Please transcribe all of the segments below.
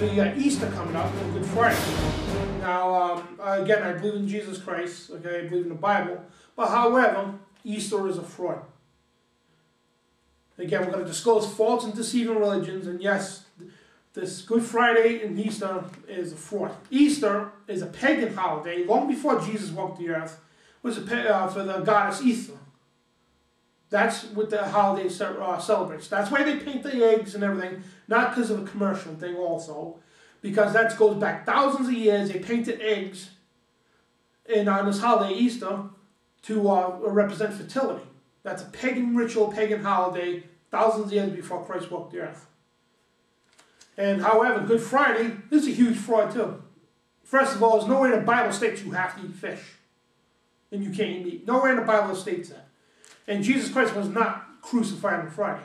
So you got Easter coming up and Good Friday. Now, again, I believe in Jesus Christ, okay, I believe in the Bible, but however, Easter is a fraud. Again, we're going to disclose false and deceiving religions, and yes, this Good Friday and Easter is a fraud. Easter is a pagan holiday. Long before Jesus walked the earth, was for the goddess Easter. That's what the holiday celebrates. That's why they paint the eggs and everything, not because of a commercial thing also, because that goes back thousands of years. They painted eggs on this holiday, Easter, to represent fertility. That's a pagan ritual, pagan holiday, thousands of years before Christ walked the earth. And however, Good Friday is a huge fraud too. First of all, there's nowhere in the Bible states you have to eat fish. And you can't eat meat. Nowhere in the Bible states that. And Jesus Christ was not crucified on Friday.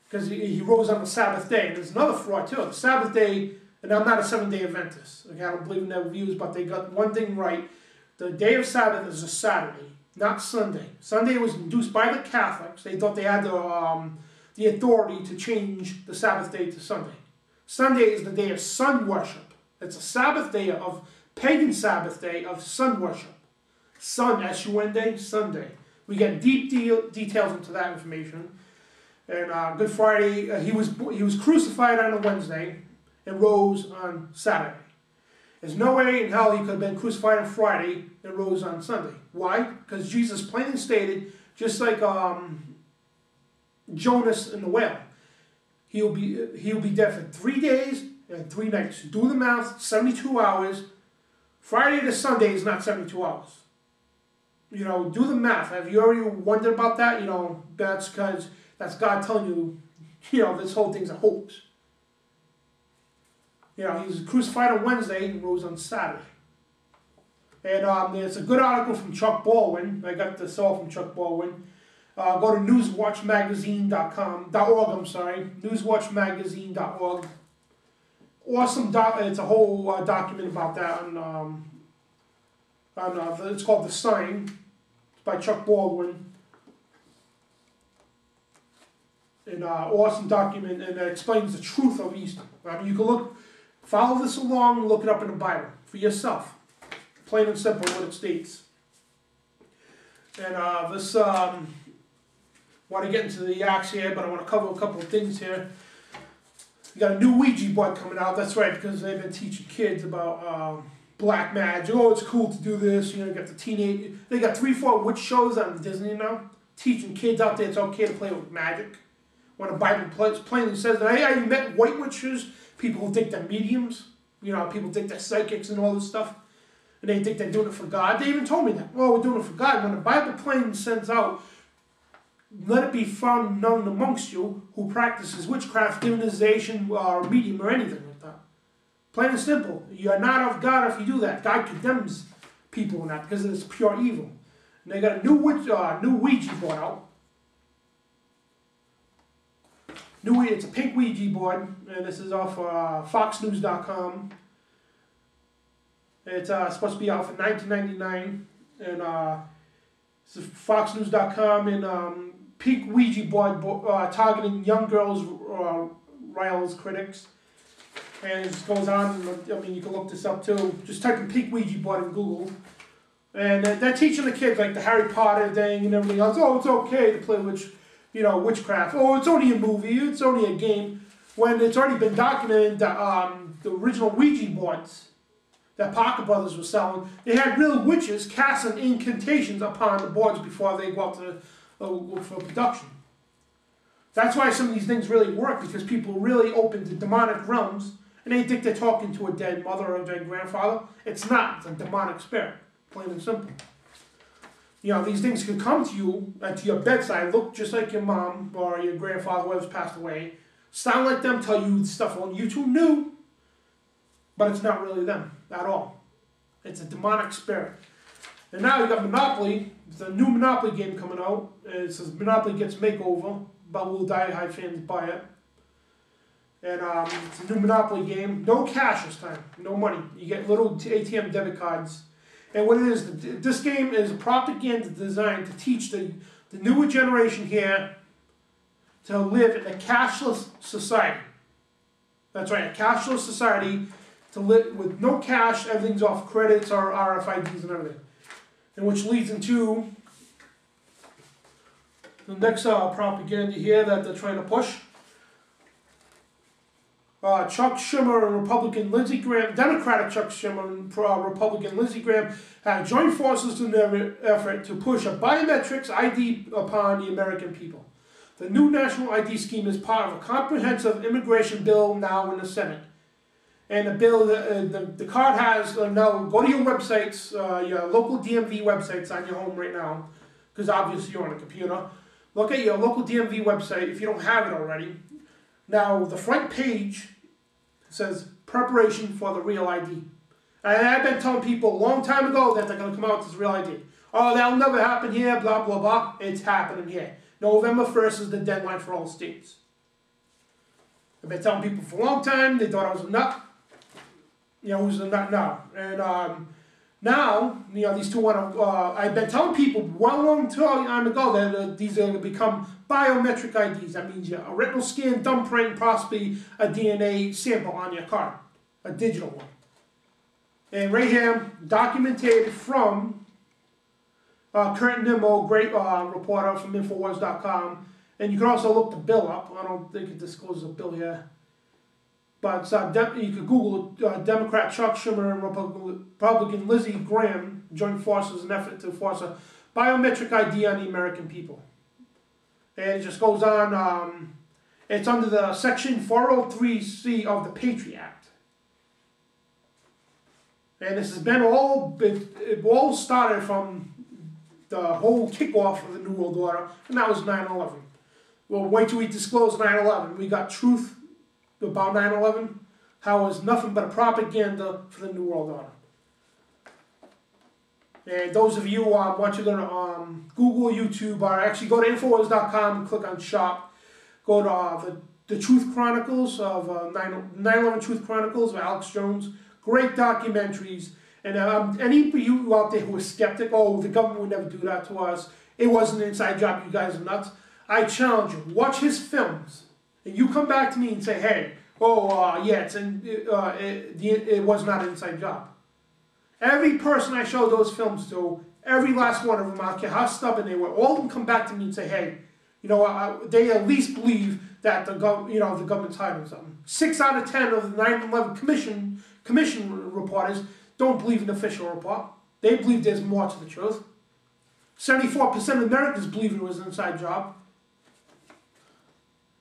Because he rose on the Sabbath day. And there's another fraud too. The Sabbath day, and I'm not a Seventh-day Adventist. Okay, I don't believe in their views, but they got one thing right. The day of Sabbath is a Saturday, not Sunday. Sunday was induced by the Catholics. They thought they had the authority to change the Sabbath day to Sunday. Sunday is the day of sun worship. It's a Sabbath day of, pagan Sabbath day of sun worship. Sun, S-U-N-day, Sunday. We get deep details into that information. And Good Friday, he was crucified on a Wednesday and rose on Saturday. There's no way in hell he could have been crucified on Friday and rose on Sunday. Why? Because Jesus plainly stated, just like Jonas and the whale, he'll be dead for 3 days and 3 nights. Do the math, 72 hours. Friday to Sunday is not 72 hours. You know, do the math. Have you already wondered about that? You know, that's because that's God telling you, you know, this whole thing's a hoax. You know, he was crucified on Wednesday and rose on Saturday. And there's a good article from Chuck Baldwin. I got this all from Chuck Baldwin. Go to newswatchmagazine.org, I'm sorry, newswatchmagazine.org. Awesome it's a whole document about that it's called The Sign. It's by Chuck Baldwin. An awesome document, and it explains the truth of Easter. I mean, you can follow this along, look it up in the Bible for yourself. Plain and simple what it states. And want to get into the acts here, but I want to cover a couple of things here. You got a new Ouija board coming out. That's right, because they've been teaching kids about black magic. Oh, it's cool to do this. You know, you got they got 3-4 witch shows on Disney now, teaching kids out there it's okay to play with magic. When the Bible plainly says that, hey, you met white witches, people who think they're mediums, you know, people think they're psychics and all this stuff, and they think they're doing it for God. They even told me that, oh, we're doing it for God. When the Bible plainly sends out, let it be found none amongst you who practices witchcraft, divinization, or medium, or anything like that. Plain and simple. You are not of God if you do that. God condemns people in that because it's pure evil. And they got a new Ouija board out. It's a pink Ouija board, and this is off foxnews.com. It's supposed to be out for $19.99, and it's foxnews.com, and pink Ouija board targeting young girls, riles critics. And it just goes on, I mean, you can look this up too. Just type in pink Ouija board in Google. And they're teaching the kids like the Harry Potter thing and everything else. Oh, it's okay to play witchcraft. Oh, it's only a movie, it's only a game. When it's already been documented that the original Ouija boards that Parker Brothers was selling, they had real witches casting incantations upon the boards before they go out to for production. That's why some of these things really work, because people really open to demonic realms, and they think they're talking to a dead mother or a dead grandfather. It's not. It's a demonic spirit, plain and simple. You know, these things could come to you, to your bedside, look just like your mom or your grandfather, whoever's passed away, sound like them, tell you stuff on YouTube new, but it's not really them at all. It's a demonic spirit. And now you got Monopoly. There's a new Monopoly game coming out. It says Monopoly Gets Makeover, but will Die Hard fans buy it. And it's a new Monopoly game. No cash this time. No money. You get little ATM debit cards. And what it is, this game is a propaganda designed to teach the newer generation here to live in a cashless society. That's right, a cashless society to live with no cash, everything's off credits or RFIDs and everything. And which leads into the next propaganda here that they're trying to push. Chuck Schumer and Republican Lindsey Graham, Democratic Chuck Schumer and Republican Lindsey Graham have joined forces in their effort to push a biometrics ID upon the American people. The new national ID scheme is part of a comprehensive immigration bill now in the Senate. And the bill, the card has, now go to your websites, your local DMV websites on your home right now, because obviously you're on a computer. Look at your local DMV website if you don't have it already. Now, the front page says preparation for the real ID. And I've been telling people a long time ago that they're going to come out with this real ID. Oh, that'll never happen here, blah, blah, blah. It's happening here. November 1st is the deadline for all states. I've been telling people for a long time. They thought I was a nut. You know, who's a nut now? And now, you know, these two want to, I've been telling people well long time ago that these are going to become biometric IDs. That means a retinal scan, thumbprint, and possibly a DNA sample on your card, a digital one. And right here, documented from Kurt Nimmo, great reporter from Infowars.com. And you can also look the bill up. I don't think it discloses a bill here. But you could Google Democrat Chuck Schumer and Republican Lindsey Graham join forces in an effort to force a biometric ID on the American people. And it just goes on, it's under the Section 403C of the Patriot Act. And this has been it all started from the whole kickoff of the New World Order, and that was 9/11. Well, wait till we disclose 9/11. We got truth about 9/11, how it was nothing but a propaganda for the New World Order. And those of you want to go to Google, YouTube, or actually go to Infowars.com and click on Shop. Go to the Truth Chronicles of 9/11 Truth Chronicles of Alex Jones. Great documentaries. And any of you out there who are skeptic, oh, the government would never do that to us. It wasn't an inside job. You guys are nuts. I challenge you. Watch his films. And you come back to me and say, hey, yeah, it was not an inside job. Every person I show those films to, every last one of them, I don't care how stubborn they were, all of them come back to me and say, hey, you know, they at least believe that the government's hiding something. 6 out of 10 of the 9/11 commission reporters don't believe an official report. They believe there's more to the truth. 74% of Americans believe it was an inside job.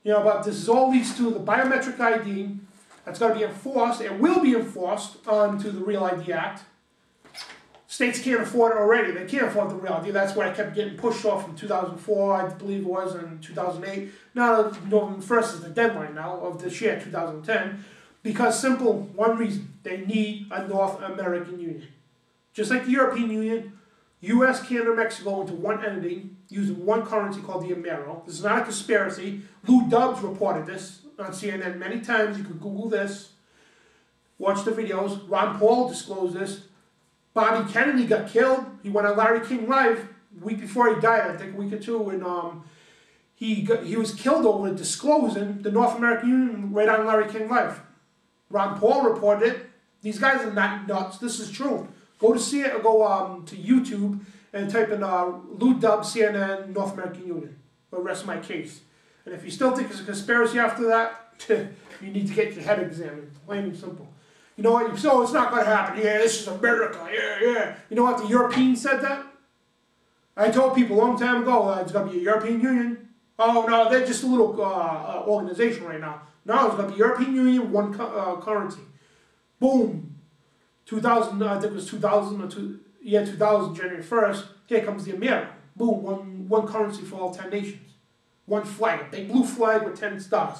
You know, but this is all leads to the biometric ID that's got to be enforced. It will be enforced onto the Real ID Act. States can't afford it already. They can't afford the Real ID. That's why I kept getting pushed off from 2004, I believe it was, and 2008. Now, November 1st is the deadline now of this year, 2010. Because one reason. They need a North American Union. Just like the European Union, US, Canada, Mexico into one entity using one currency called the Amero. This is not a conspiracy. Lou Dubs reported this on CNN many times. You could Google this. Watch the videos. Ron Paul disclosed this. Bobby Kennedy got killed. He went on Larry King Live a week before he died, I think a week or two, and he was killed over disclosing the North American Union right on Larry King Live. Ron Paul reported it. These guys are not nuts. This is true. Go to to YouTube and type in Lou Dubs, CNN, North American Union. I'll rest my case. And if you still think it's a conspiracy after that, you need to get your head examined. Plain and simple. You know what? So it's not going to happen. Yeah, this is America. Yeah. You know what? The Europeans said that. I told people a long time ago it's going to be a European Union. Oh no, they're just a little organization right now. No, it's going to be European Union, one currency. Boom. 2000, I think it was 2000 or 2000, January 1st. Here comes the Amero. Boom, one currency for all 10 nations. One flag, a big blue flag with 10 stars.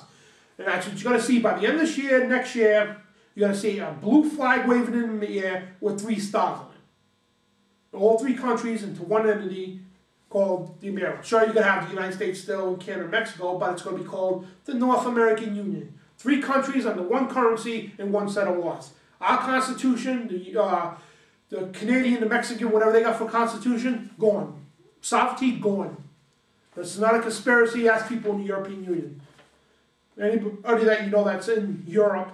And that's what you're going to see by the end of this year, next year. You're going to see a blue flag waving in the air with 3 stars on it. All 3 countries into one entity called the Amero. Sure, you're going to have the United States still, Canada, and Mexico, but it's going to be called the North American Union. 3 countries under one currency and one set of laws. Our Constitution, the Canadian, the Mexican, whatever they got for Constitution, gone. Sovereignty, gone. This is not a conspiracy. Ask people in the European Union. Anybody that you know that's in Europe,